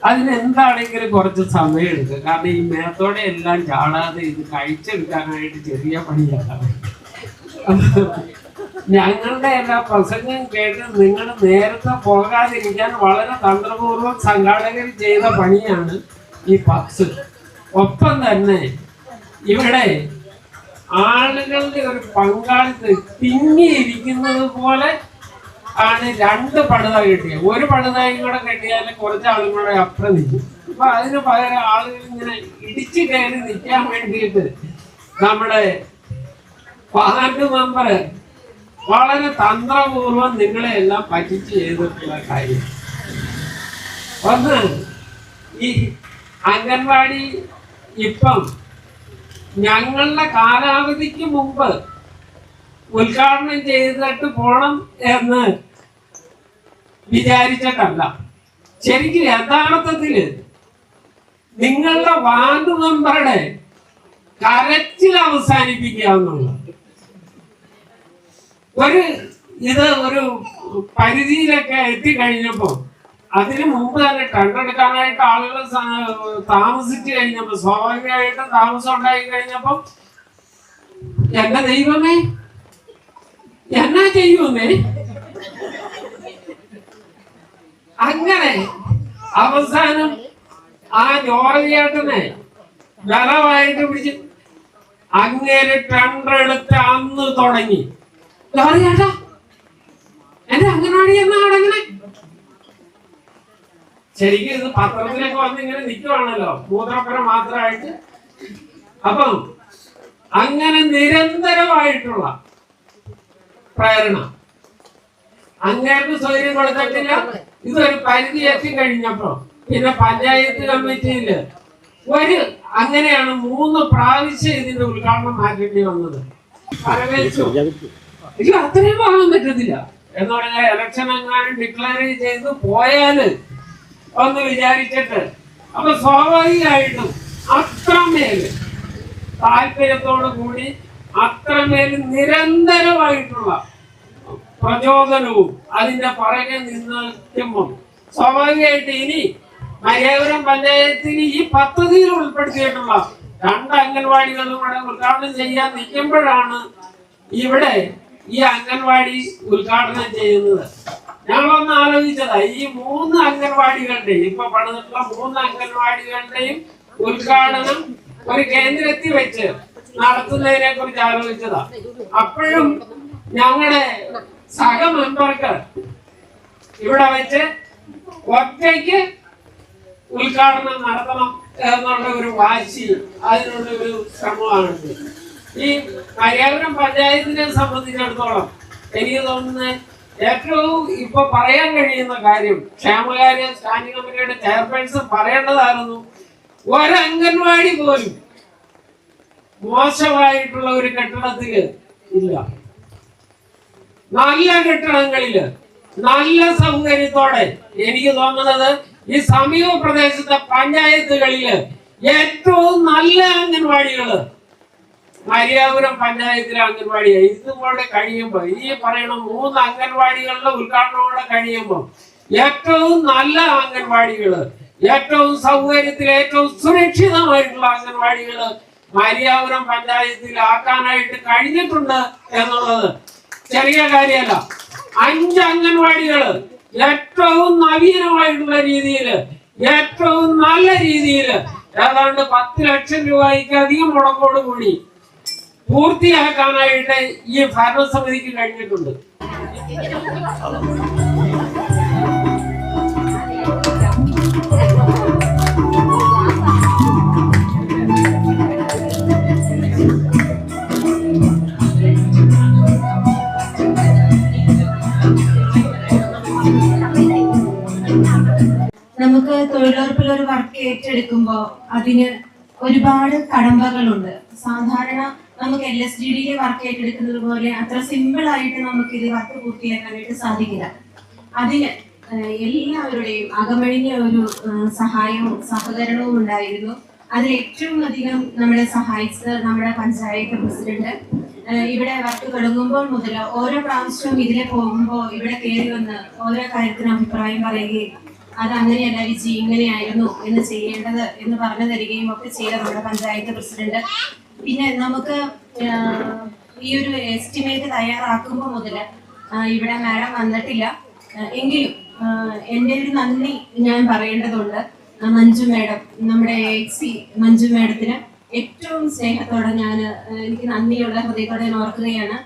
K: അതിനെന്താണെങ്കിലും കുറച്ച് സമയം എടുക്കും. കാരണം ഈ മേത്തോടെ എല്ലാം ചാടാതെ ഇത് കഴിച്ചെടുക്കാനായിട്ട് ചെറിയ പണിയാണ്. ഞങ്ങളുടെ എല്ലാ പ്രസംഗം കേട്ട് നിങ്ങൾ നേരത്തെ പോകാതിരിക്കാൻ വളരെ തന്ത്രപൂർവ്വം സംഘാടകർ ചെയ്ത പണിയാണ് ഈ പക്സ്. ഒപ്പം തന്നെ ഇവിടെ ആളുകളുടെ ഒരു പങ്കാളിത്തം തിങ്ങിയിരിക്കുന്നത് പോലെ ആണ് 2 പടുത കെട്ടിയത്. ഒരു പടുതയും കൂടെ കെട്ടിയാൽ കുറച്ച് ആളുകളുടെ അപ്പുറം നിൽക്കും. അപ്പൊ അതിന് പകരം ആളുകൾ ഇങ്ങനെ ഇടിച്ചു കയറി നിൽക്കാൻ വേണ്ടിയിട്ട് നമ്മുടെ വാർഡ് മെമ്പർ വളരെ തന്ത്രപൂർവ്വം നിങ്ങളെ എല്ലാം പറ്റിച്ച് ചെയ്തിട്ടുള്ള കാര്യം. ഒന്ന്, ഈ അംഗൻവാടി ഇപ്പം ഞങ്ങളുടെ കാലാവധിക്ക് മുമ്പ് ഉദ്ഘാടനം ചെയ്തിട്ട് പോണം എന്ന് വിചാരിച്ചിട്ടല്ല. ശരിക്കും യഥാർത്ഥത്തില് നിങ്ങളുടെ വാർഡ് മെമ്പറുടെ കരച്ചിൽ അവസാനിപ്പിക്കാവുന്നുള്ളൂ. ഒരു പരിധിയിലൊക്കെ എത്തിക്കഴിഞ്ഞപ്പോ അതിന് മുമ്പ് തന്നെ കണ്ടെടുക്കാനായിട്ട് ആളുകൾ താമസിച്ചു കഴിഞ്ഞപ്പോ സ്വാഭാവികമായിട്ടും താമസം ഉണ്ടായി കഴിഞ്ഞപ്പോ എന്റെ ദൈവമേ എന്നാ ചെയ്യുമേ, അങ്ങനെ അവസാനം ആ ജോർജിയേട്ടനെ ബലമായിട്ട് പിടിച്ച് അങ്ങേര് ടെൻഡറെടുത്ത് അന്ന് തുടങ്ങി. ജോർജിയേട്ടാ എന്റെ അംഗൻവാടി എന്നാ തുടങ്ങണേ? ശരിക്കും ഇത് പത്രത്തിലൊക്കെ വന്ന് ഇങ്ങനെ നിൽക്കുവാണല്ലോ, മൂത്രപ്പുര മാത്രമായിട്ട്. അപ്പം അങ്ങനെ നിരന്തരമായിട്ടുള്ള പ്രേരണ അങ്ങേർക്ക് സ്വയം കൊടുത്തിട്ടില്ല. ഇതൊരു പരിധി എത്തിക്കഴിഞ്ഞപ്പോ പിന്നെ പഞ്ചായത്ത് കമ്മിറ്റിയില് അങ്ങനെയാണ് 3 പ്രാവശ്യം ഇതിന്റെ ഉദ്ഘാടനം മാറ്റേണ്ടി വന്നത്. എനിക്ക് അത്രയും പോകാൻ പറ്റത്തില്ല എന്ന് പറഞ്ഞാൽ ഇലക്ഷൻ എങ്ങാനും ഡിക്ലെയർ ചെയ്ത് പോയാല് ഒന്ന് വിചാരിച്ചിട്ട്. അപ്പൊ സ്വാഭാവികമായിട്ടും അത്രമേല് താല്പര്യത്തോടു കൂടി അത്രമേല് നിരന്തരമായിട്ടുള്ള പ്രചോദനവും അതിന്റെ പുറകെ നിൽക്കുമ്പോൾ സ്വാഭാവികമായിട്ട് ഇനി മരിയാപുരം പഞ്ചായത്തിന് ഈ പദ്ധതിയിൽ ഉൾപ്പെടുത്തിയിട്ടുള്ള 2 അംഗൻവാടികളും കൂടെ ഉദ്ഘാടനം ചെയ്യാൻ നിൽക്കുമ്പോഴാണ് ഇവിടെ ഈ അംഗൻവാടി ഉദ്ഘാടനം ചെയ്യുന്നത്. ഞങ്ങളൊന്ന് ആലോചിച്ചതാ, ഈ 3 അംഗൻവാടികളുടെയും ഇപ്പൊ പണിതിട്ടുള്ള 3 അംഗൻവാടികളുടെയും ഉദ്ഘാടനം ഒരു കേന്ദ്രത്തിൽ വെച്ച് നടത്തുന്നതിനെ കുറിച്ച് ആലോചിച്ചതാ. അപ്പോഴും ഞങ്ങളുടെ സഹ മെമ്പർക്ക് ഇവിടെ വെച്ച് ഒറ്റയ്ക്ക് ഉദ്ഘാടനം നടത്തണം എന്നുള്ള ഒരു വാശി, അതിനുള്ള ഒരു ശ്രമമാണ്. ഈ മരിയാപുരം പഞ്ചായത്തിനെ സംബന്ധിച്ചിടത്തോളം എനിക്ക് തോന്നുന്നത് ഏറ്റവും ഇപ്പൊ പറയാൻ കഴിയുന്ന കാര്യം, ക്ഷേമകാര്യ സ്റ്റാൻഡിംഗ് കമ്മിറ്റിയുടെ ചെയർപേഴ്സൺ പറയേണ്ടതായിരുന്നു, ഒരു അംഗൻവാടി പോലും മോശമായിട്ടുള്ള ഒരു കെട്ടിടത്തില് ഇല്ല. നല്ല കെട്ടിടങ്ങളില് നല്ല സൗകര്യത്തോടെ എനിക്ക് തോന്നുന്നത് ഈ സമീപ പ്രദേശത്തെ പഞ്ചായത്തുകളില് ഏറ്റവും നല്ല അംഗൻവാടികള് മരിയാപുരം പഞ്ചായത്തിലെ അംഗൻവാടിയാണ്. ഇതുപോലെ കഴിയുമ്പോ ഈ പറയണ 3 അംഗൻവാടികളുടെ ഉദ്ഘാടനത്തോടെ കഴിയുമ്പോൾ ഏറ്റവും നല്ല അംഗൻവാടികള്, ഏറ്റവും സൗകര്യത്തിൽ ഏറ്റവും സുരക്ഷിതമായിട്ടുള്ള അംഗൻവാടികള് മരിയാപുരം പഞ്ചായത്തിൽ ആക്കാനായിട്ട് കഴിഞ്ഞിട്ടുണ്ട് എന്നുള്ളത് ചെറിയ കാര്യമല്ല. 5 അംഗൻവാടികള് ഏറ്റവും നവീനമായിട്ടുള്ള രീതിയില്, ഏറ്റവും നല്ല രീതിയില് ഏതാണ്ട് 10 ലക്ഷം രൂപയ്ക്ക് അധികം മുടക്കോട് കൂടി പൂർത്തിയാക്കാനായിട്ട് ഈ ഭരണസമിതിക്ക് കഴിഞ്ഞിട്ടുണ്ട്.
E: നമുക്ക് തൊഴിലുറപ്പിൽ ഒരു വർക്ക് ഏറ്റെടുക്കുമ്പോൾ അതിന് ഒരുപാട് കടമ്പകളുണ്ട്. സാധാരണ നമുക്ക് LSDD വർക്ക് ഏറ്റെടുക്കുന്നത് പോലെ അത്ര സിമ്പിൾ ആയിട്ട് നമുക്ക് ഇത് വർക്ക് പൂർത്തിയാക്കാനായിട്ട് സാധിക്കില്ല. അതിന് എല്ലാവരുടെയും അകമഴിഞ്ഞ ഒരു സഹായവും സഹകരണവും ഉണ്ടായിരുന്നു. അതിൽ ഏറ്റവും അധികം നമ്മളെ സഹായിച്ചത് നമ്മുടെ പഞ്ചായത്ത് പ്രസിഡന്റ്. ഇവിടെ വർക്ക് തുടങ്ങുമ്പോൾ മുതൽ ഓരോ പ്രാവശ്യവും ഇതിലെ പോകുമ്പോൾ ഇവിടെ കയറി വന്ന് ഓരോ കാര്യത്തിനും അഭിപ്രായം പറയുകയും അത് അങ്ങനെയല്ല വിജി ഇങ്ങനെയായിരുന്നു എന്ന് ചെയ്യേണ്ടത് എന്ന് പറഞ്ഞു തരികയും ഒക്കെ ചെയ്ത നമ്മുടെ പഞ്ചായത്ത് പ്രസിഡന്റ്. പിന്നെ നമുക്ക് ഈ ഒരു എസ്റ്റിമേറ്റ് തയ്യാറാക്കുമ്പോൾ മുതൽ ഇവിടെ മാഡം വന്നിട്ടില്ല എങ്കിലും എൻ്റെ ഒരു നന്ദി ഞാൻ പറയേണ്ടതുണ്ട്. മഞ്ജു മാഡം, നമ്മുടെ XC മഞ്ജു മാഡത്തിന് ഏറ്റവും സ്നേഹത്തോടെ എനിക്ക് നന്ദിയുള്ള ഹൃദയത്തോടെ ഞാൻ ഓർക്കുകയാണ്.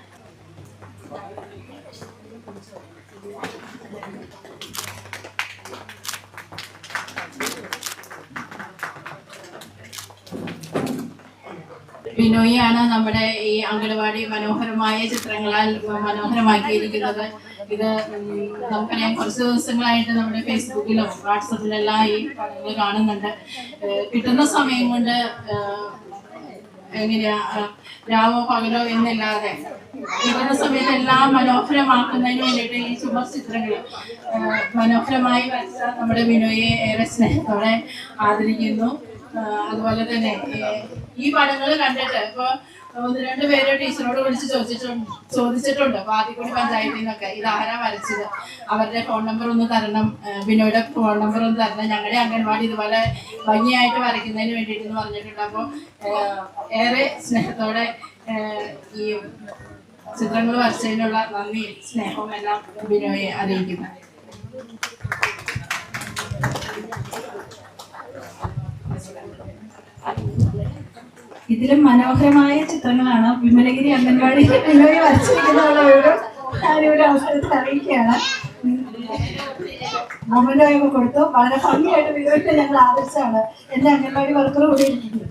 D: ബിനോയിയാണ് നമ്മുടെ ഈ അംഗനവാടി മനോഹരമായ ചിത്രങ്ങളാൽ മനോഹരമാക്കിയിരിക്കുന്നത്. ഇത് നമുക്കറിയാം, കുറച്ച് ദിവസങ്ങളായിട്ട് നമ്മുടെ ഫേസ്ബുക്കിലും വാട്സപ്പിലെല്ലാം ഈ പടങ്ങൾ കാണുന്നുണ്ട്. കിട്ടുന്ന സമയം കൊണ്ട് എങ്ങനെയാ രാവോ പകലോ എന്നില്ലാതെ ഇരിക്കുന്ന സമയത്ത് എല്ലാം മനോഹരമാക്കുന്നതിന് വേണ്ടിയിട്ട് ഈ ചുമർ ചിത്രങ്ങൾ മനോഹരമായി വരച്ച നമ്മുടെ ബിനോയെ ഏറെ സ്നേഹത്തോടെ ആദരിക്കുന്നു. അതുപോലെ തന്നെ ഈ പടങ്ങൾ കണ്ടിട്ട് ഇപ്പോൾ 1-2 പേര് ടീച്ചറോട് വിളിച്ച് ചോദിച്ചിട്ടുണ്ട് വാതിക്കുടി പഞ്ചായത്തിൽ നിന്നൊക്കെ ഇതാരാ വരച്ചത്, അവരുടെ ഫോൺ നമ്പർ ഒന്ന് തരണം, ബിനോയുടെ ഫോൺ നമ്പർ ഒന്ന് തരണം, ഞങ്ങളുടെ അംഗൻവാടി ഇതുപോലെ ഭംഗിയായിട്ട് വരയ്ക്കുന്നതിന് വേണ്ടിയിട്ടെന്ന് പറഞ്ഞിട്ടുണ്ട്. അപ്പോൾ ഏറെ സ്നേഹത്തോടെ ഈ ചിത്രങ്ങൾ വരച്ചതിനുള്ള നന്ദി സ്നേഹവും എല്ലാം ബിനോയെ അറിയിക്കുന്നു.
G: ഇതിലും മനോഹരമായ ചിത്രങ്ങളാണ് വിമലഗിരി അംഗൻവാടി ബിനോയ് വരച്ചിരിക്കുന്നവരോട് ഞാനിവിടെ അവസരത്തിൽ അറിയിക്കുകയാണ്. മൊമെന്റോയൊക്കെ കൊടുത്തു വളരെ ഭംഗിയായിട്ട് ബിനോയിനെ ഞങ്ങൾ ആദരിച്ചാണ് എൻ്റെ അംഗൻവാടി വർക്കർ കൂടി ഇരിക്കുന്നത്.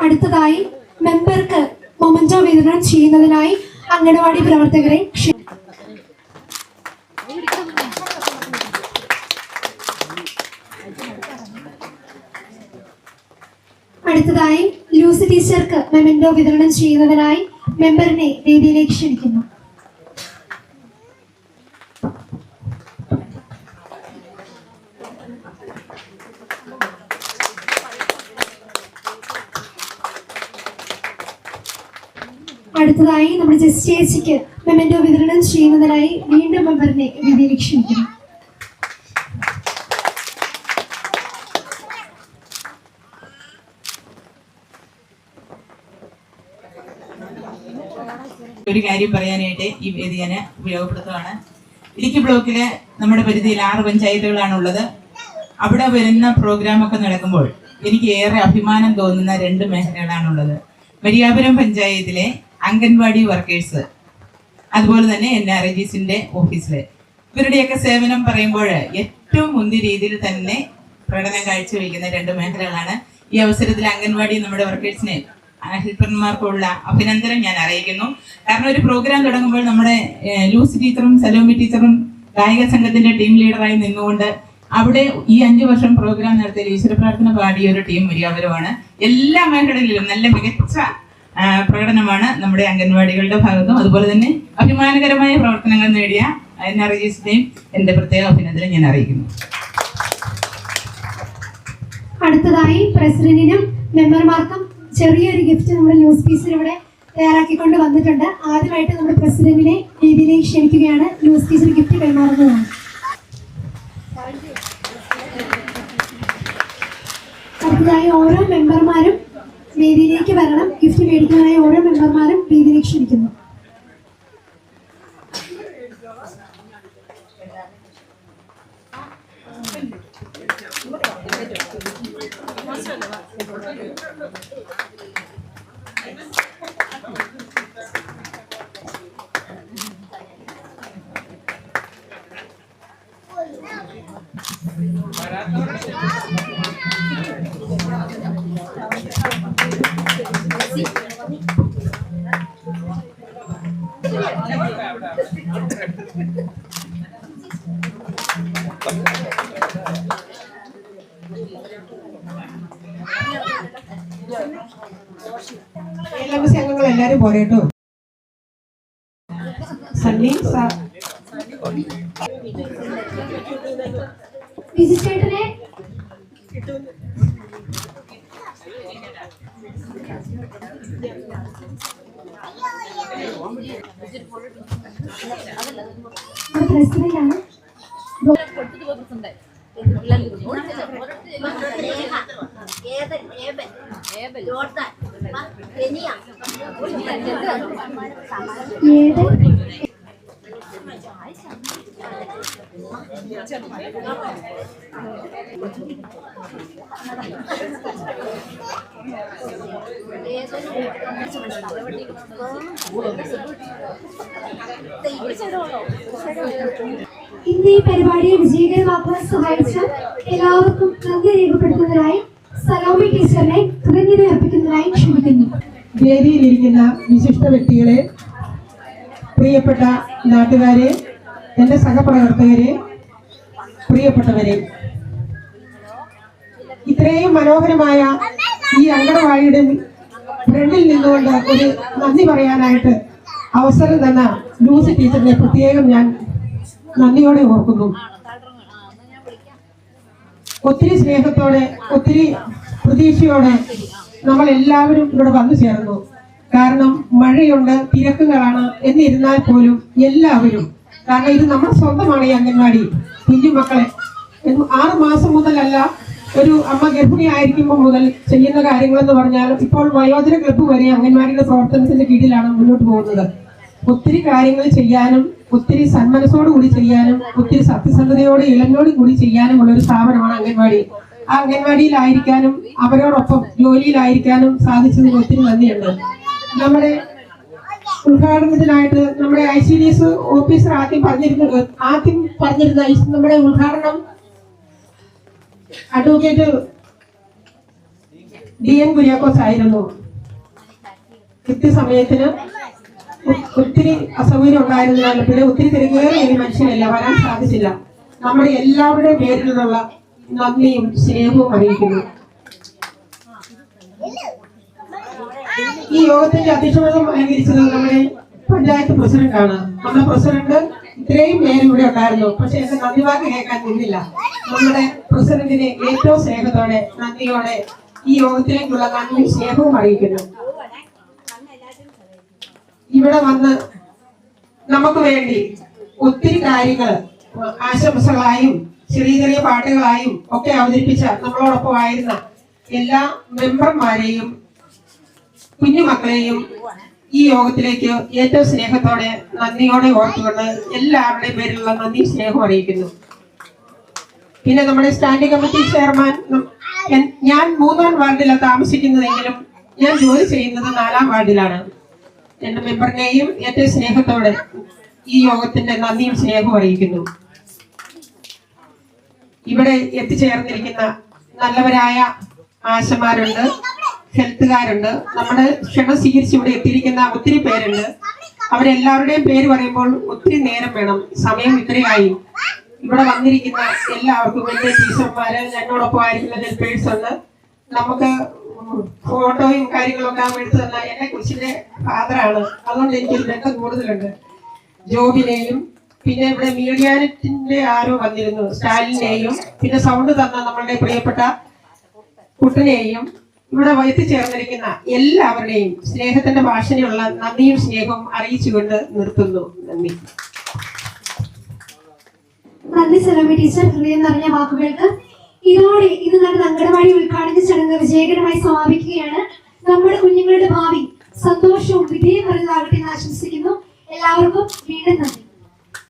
B: അടുത്തതായി മെമ്പർക്ക് മൊമെന്റോ വിതരണം ചെയ്യുന്നതിനായി അംഗനവാടി പ്രവർത്തകരെ അടുത്തതായി ലൂസി ടീച്ചർക്ക് മൊമെന്റോ വിതരണം ചെയ്യുന്നതിനായി മെമ്പറിനെ വേദിയിലേക്ക് ക്ഷണിക്കുന്നു. അടുത്തതായി നമ്മുടെ ജസ്റ്റ് ചേച്ചിക്ക് മെമെന്റോ വിതരണം ചെയ്യുന്നതിനായി വീണ്ടും മെമ്പറിനെ വേദിയിലേക്ക് ക്ഷണിക്കുന്നു.
I: ഒരു കാര്യം പറയാനായിട്ട് ഈ വേദി ഞാൻ ഉപയോഗപ്പെടുത്തുകയാണ്. ഇടുക്കി ബ്ലോക്കിലെ നമ്മുടെ പരിധിയിൽ 6 പഞ്ചായത്തുകളാണുള്ളത്. അവിടെ വരുന്ന പ്രോഗ്രാമൊക്കെ നടക്കുമ്പോൾ എനിക്ക് ഏറെ അഭിമാനം തോന്നുന്ന 2 മേഖലകളാണുള്ളത്. മരിയാപുരം പഞ്ചായത്തിലെ അംഗൻവാടി വർക്കേഴ്സ്, അതുപോലെ തന്നെ NRGസിന്റെ ഓഫീസില് ഇവരുടെയൊക്കെ സേവനം പറയുമ്പോൾ ഏറ്റവും മുന്തിയ രീതിയിൽ തന്നെ പ്രകടനം കാഴ്ചവെക്കുന്ന 2 മേഖലകളാണ്. ഈ അവസരത്തിൽ അംഗൻവാടി നമ്മുടെ വർക്കേഴ്സിനെ ഹെൽപ്പർമാർക്കുള്ള അഭിനന്ദനം ഞാൻ അറിയിക്കുന്നു. കാരണം ഒരു പ്രോഗ്രാം തുടങ്ങുമ്പോൾ നമ്മുടെ ലൂസി ടീച്ചറും സലോമി ടീച്ചറും ഗായിക സംഘത്തിന്റെ ടീം ലീഡറായി നിന്നുകൊണ്ട് അവിടെ ഈ 5 വർഷം പ്രോഗ്രാം നടത്തിയ ഈശ്വര പ്രാർത്ഥന പാടിയ ഒരു ടീം മരിയാപുരമാണ്. എല്ലാ മേഖലകളിലും നല്ല മികച്ച പ്രകടനമാണ് നമ്മുടെ അംഗൻവാടികളുടെ ഭാഗത്തും. അതുപോലെ തന്നെ അഭിമാനകരമായ പ്രവർത്തനങ്ങൾ നേടിയ NRGസിന്റെയും എന്റെ പ്രത്യേക അഭിനന്ദനം ഞാൻ അറിയിക്കുന്നു.
B: അടുത്തതായി പ്രസിഡന്റിനും മെമ്പർമാർക്കും ചെറിയൊരു ഗിഫ്റ്റ് നമ്മുടെ ന്യൂസ് പീസിൽ ഇവിടെ തയ്യാറാക്കിക്കൊണ്ട് വന്നിട്ടുണ്ട്. ആദ്യമായിട്ട് നമ്മുടെ പ്രസിഡന്റിനെ വേദിയിലേക്ക് ക്ഷണിക്കുകയാണ്. ന്യൂസ് പീസിൽ ഗിഫ്റ്റ് കൈമാറുന്നതാണ്. അടുത്തതായി ഓരോ മെമ്പർമാരും വേദിയിലേക്ക് വരണം. ഗിഫ്റ്റ് മേടിക്കാനായി ഓരോ മെമ്പർമാരും വേദിയിലേക്ക് ക്ഷണിക്കുന്നു.
C: അംഗങ്ങൾ എല്ലാരും പോരേട്ടോ. സണ്ണി
B: വിജിറ്റേട്ടനെ പ്രസിഡന്റാണ്. ഇന്ന് ഈ പരിപാടിയെ വിജയകരമാക്കാൻ സഹായിച്ച എല്ലാവർക്കും നന്ദി രേഖപ്പെടുത്തുന്നതിനായി സലോമി ടീച്ചറിനെ കൃതജ്ഞത അർപ്പിക്കുന്നതിനായി ക്ഷണിക്കുന്നു.
C: വേദിയിലിരിക്കുന്ന വിശിഷ്ട വ്യക്തികളെ, പ്രിയപ്പെട്ട നാട്ടുകാരെ, എൻ്റെ സഹപ്രവർത്തകരെ, പ്രിയപ്പെട്ടവരെ, ഇത്രയും മനോഹരമായ ഈ അങ്കണവാടിയുടെ ഫ്രണ്ടിൽ നിന്നുകൊണ്ട് ഒരു നന്ദി പറയാനായിട്ട് അവസരം തന്ന ലൂസി ടീച്ചറിനെ പ്രത്യേകം ഞാൻ നന്ദിയോടെ ഓർക്കുന്നു. ഒത്തിരി സ്നേഹത്തോടെ, ഒത്തിരി പ്രതീക്ഷയോടെ നമ്മൾ എല്ലാവരും ഇവിടെ വന്നു ചേർന്നു. കാരണം മഴയുണ്ട്, തിരക്കുകളാണ്. എന്നിരുന്നാൽ പോലും എല്ലാവരും, കാരണം ഇത് നമ്മുടെ സ്വന്തമാണ് ഈ അംഗൻവാടി. കുഞ്ഞുമക്കളെ 6 മാസം മുതലല്ല, ഒരു അമ്മ ഗർഭിണി ആയിരിക്കുമ്പോൾ മുതൽ ചെയ്യുന്ന കാര്യങ്ങളെന്ന് പറഞ്ഞാൽ ഇപ്പോൾ വയോജന ക്ലബ്ബ് വരെ അംഗൻവാടിയുടെ പ്രവർത്തനത്തിന്റെ കീഴിലാണ് മുന്നോട്ട് പോകുന്നത്. ഒത്തിരി കാര്യങ്ങൾ ചെയ്യാനും, ഒത്തിരി സന്മനസ്സോടുകൂടി ചെയ്യാനും, ഒത്തിരി സത്യസന്ധതയോടെ ഇളഞ്ഞോടും കൂടി ചെയ്യാനുമുള്ള ഒരു സ്ഥാപനമാണ് അംഗൻവാടി. ആ അംഗൻവാടിയിലായിരിക്കാനും അവരോടൊപ്പം ജോലിയിലായിരിക്കാനും സാധിച്ചതിന് ഒത്തിരി നന്ദിയുണ്ട്. നമ്മുടെ ഉദ്ഘാടനത്തിനായിട്ട് നമ്മുടെ ICDS ഓഫീസർ ആദ്യം പറഞ്ഞിരുന്ന നമ്മുടെ ഉദ്ഘാടനം അഡ്വക്കേറ്റ് DN കുര്യാക്കോസ് ആയിരുന്നു. കൃത്യസമയത്തിന് ഒത്തിരി അസൗകര്യം ഉണ്ടായിരുന്നതിനാൽ പിന്നെ ഒത്തിരി തിരക്കേറിയ ഒരു മനുഷ്യനല്ല, വരാൻ സാധിച്ചില്ല. നമ്മുടെ എല്ലാവരുടെയും പേരിലുള്ള നന്ദിയും സ്നേഹവും അറിയിക്കുന്നു. ഈ യോഗത്തിന്റെ അധ്യക്ഷപദം അലങ്കരിച്ചത് നമ്മുടെ പഞ്ചായത്ത് പ്രസിഡന്റാണ്. നമ്മുടെ പ്രസിഡന്റ് ഇത്രയും പേര് ഇവിടെ ഉണ്ടായിരുന്നു, പക്ഷെ എന്റെ നന്ദി വാക്ക് കേൾക്കാൻ നിന്നില്ല. നമ്മുടെ പ്രസിഡന്റിനെ ഏറ്റവും സ്നേഹത്തോടെ, നന്ദിയോടെ ഈ യോഗത്തിലേക്കുള്ള നന്ദിയും സ്നേഹവും അറിയിക്കുന്നു. ഇവിടെ വന്ന് നമുക്ക് വേണ്ടി ഒത്തിരി കാര്യങ്ങൾ ആശംസകളായും ചെറിയ ചെറിയ പാട്ടുകളായും ഒക്കെ അവതരിപ്പിച്ച നമ്മളോടൊപ്പം ആയിരുന്ന എല്ലാ മെമ്പർമാരെയും കുഞ്ഞുമക്കളെയും ഈ യോഗത്തിലേക്ക് ഏറ്റവും സ്നേഹത്തോടെ, നന്ദിയോടെ ഓർത്തുകൊണ്ട് എല്ലാവരുടെയും പേരിലുള്ള നന്ദി സ്നേഹവും അറിയിക്കുന്നു. പിന്നെ നമ്മുടെ സ്റ്റാൻഡിംഗ് കമ്മിറ്റി ചെയർമാൻ, ഞാൻ 3-ാം വാർഡിലാണ് താമസിക്കുന്നതെങ്കിലും ഞാൻ ജോലി ചെയ്യുന്നത് 4-ാം വാർഡിലാണ്. എന്റെ മെമ്പറിനെയും ഏറ്റവും സ്നേഹത്തോടെ ഈ യോഗത്തിന്റെ നന്ദിയും സ്നേഹവും അറിയിക്കുന്നു. ഇവിടെ എത്തിച്ചേർന്നിരിക്കുന്ന നല്ലവരായ ആശമാരുണ്ട്, ഹെൽത്തുകാരുണ്ട്, നമ്മുടെ ക്ഷണം സ്വീകരിച്ച് ഇവിടെ എത്തിയിരിക്കുന്ന ഒത്തിരി പേരുണ്ട്. അവരെല്ലാവരുടെയും പേര് പറയുമ്പോൾ ഒത്തിരി നേരം വേണം, സമയം ഇത്രയായി. ഇവിടെ വന്നിരിക്കുന്ന എല്ലാവർക്കും വലിയ ടീച്ചർമാര്, എന്നോടൊപ്പം ആയിരിക്കുന്ന ഹെൽപ്പേഴ്സ് ഉണ്ട്. നമുക്ക് ഫോട്ടോയും കാര്യങ്ങളൊക്കെ എടുത്തു തന്ന എന്നെ കുറിച്ചിന്റെ ഫാദറാണ്, അതുകൊണ്ട് എനിക്കൊരു ബന്ധം കൂടുതലുണ്ട്. ജോബിനെയും പിന്നെ ഇവിടെ മീഡിയാനെറ്റിന്റെ ആരോ വന്നിരുന്നു, സ്റ്റാലിനെയും പിന്നെ സൗണ്ട് തന്ന നമ്മളുടെ പ്രിയപ്പെട്ട കുട്ടനെയും ഇവിടെ എത്തിച്ചേർന്നിരിക്കുന്ന എല്ലാവരുടെയും സ്നേഹത്തിന്റെ ഭാഷയുള്ള നന്ദിയും സ്നേഹവും അറിയിച്ചുകൊണ്ട് നിർത്തുന്നു. നന്ദി.
B: നന്ദി സലോമി ടീച്ചർ, ഹൃദയം നിറഞ്ഞ വാക്കുകൾക്ക്. ഇതോടെ ഇന്ന് നടന്ന അങ്കണവാടി ഉദ്ഘാടന ചടങ്ങ് വിജയകരമായി സമാപിക്കുകയാണ്. നമ്മുടെ കുഞ്ഞുങ്ങളുടെ ഭാവി സന്തോഷവും വിജയം നിറഞ്ഞതാകട്ടെ എന്ന് ആശംസിക്കുന്നു. എല്ലാവർക്കും വീണ്ടും നന്ദി.